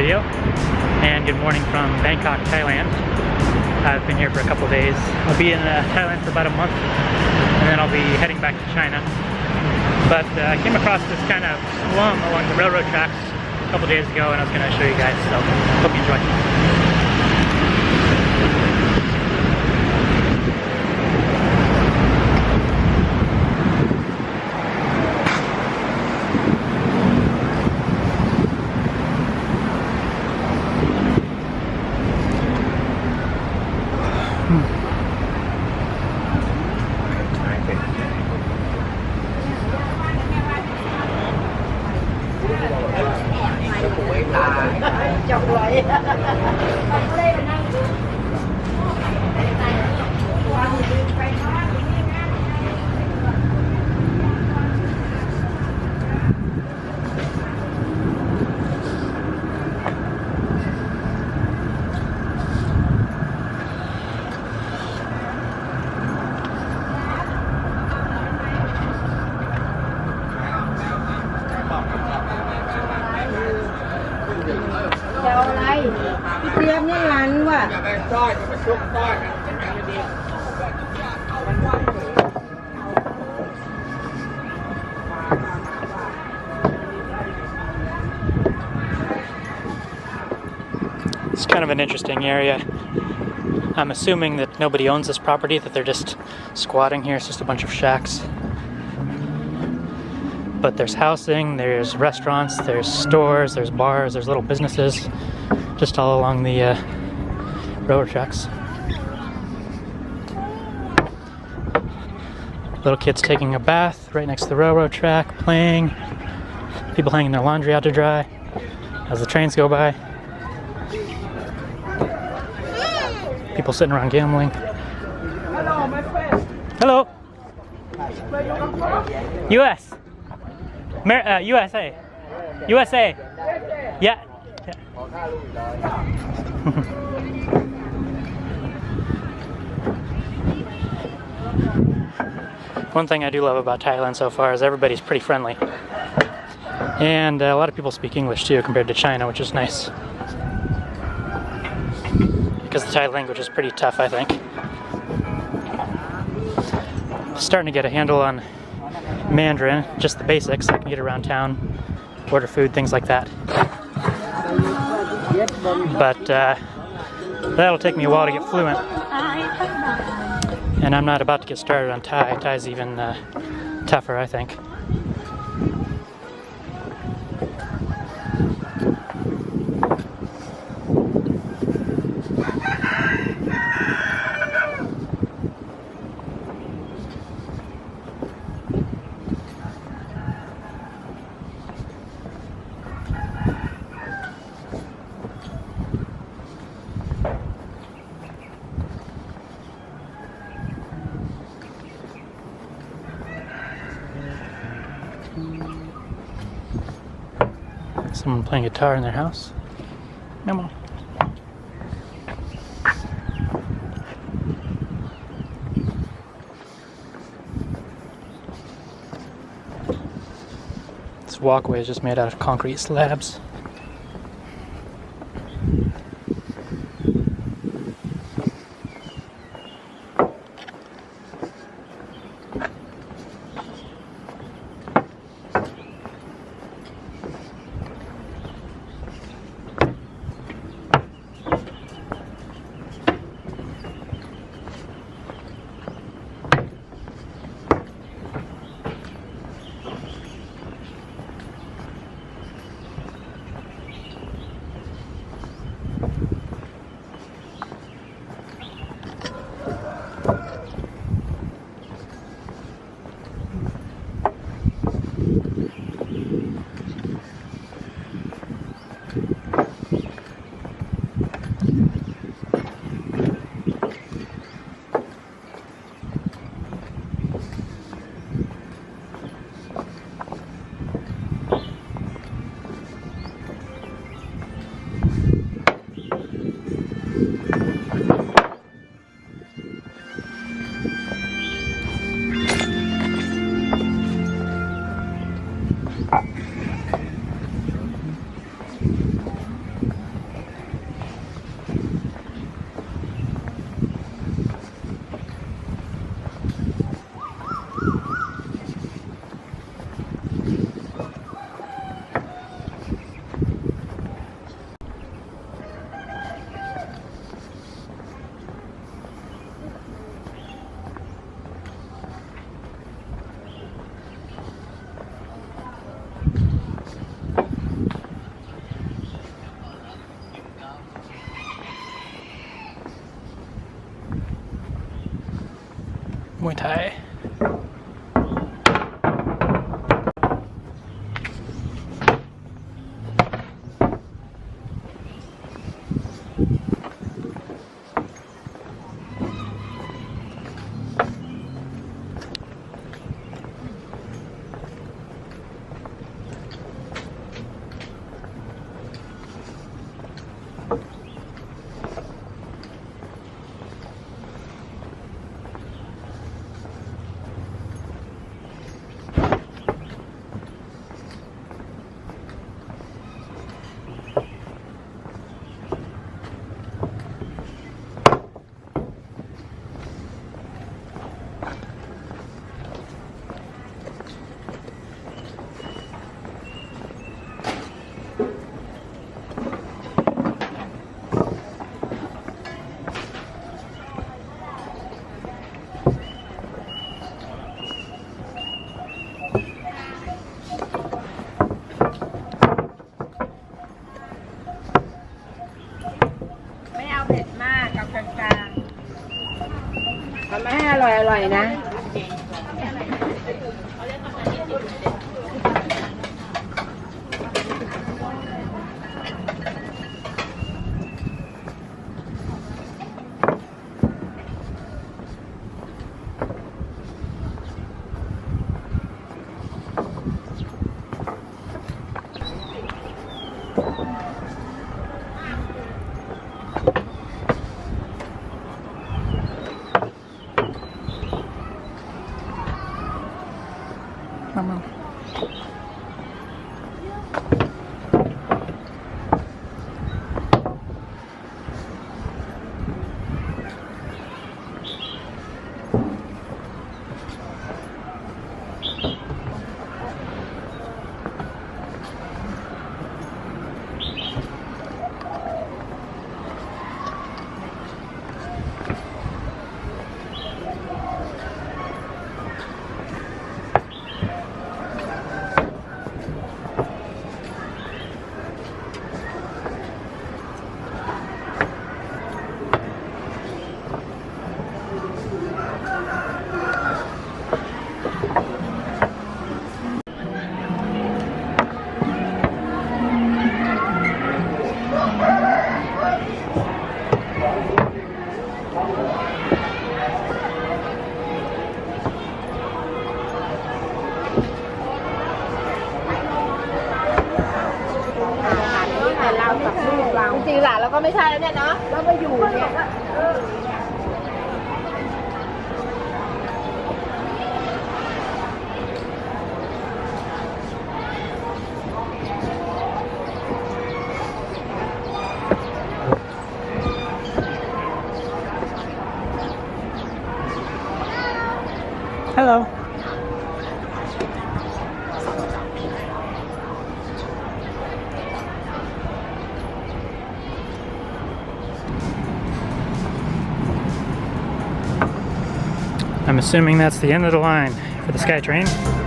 video. And good morning from Bangkok, Thailand. I've been here for a couple days. I'll be in Thailand for about a month, and then I'll be heading back to China. But I came across this kind of slum along the railroad tracks a couple days ago, and I was going to show you guys, so hope you enjoy. It's kind of an interesting area. I'm assuming that nobody owns this property, that they're just squatting here. It's just a bunch of shacks. But there's housing, there's restaurants, there's stores, there's bars, there's little businesses just all along the railroad tracks. Little kids taking a bath right next to the railroad track, playing. People hanging their laundry out to dry as the trains go by. People sitting around gambling. Hello, my friend. Hello. U.S. USA. USA. Yeah. One thing I do love about Thailand so far is everybody's pretty friendly. And a lot of people speak English too compared to China, which is nice. Because the Thai language is pretty tough, I think. Starting to get a handle on Mandarin, just the basics. I can get around town, order food, things like that. But that'll take me a while to get fluent. And I'm not about to get started on Thai. Thai's even tougher, I think. Someone playing guitar in their house. Come on. This walkway is just made out of concrete slabs. Muay Thai.ไม่เอาเผ็ดมากเอากลางๆทำให้อร่อยๆนะ มา จริงๆหลานเราก็ไม่ใช่แล้วเนี่ยเนาะเราไปอยู่เนี่ยHello. I'm assuming that's the end of the line for the SkyTrain.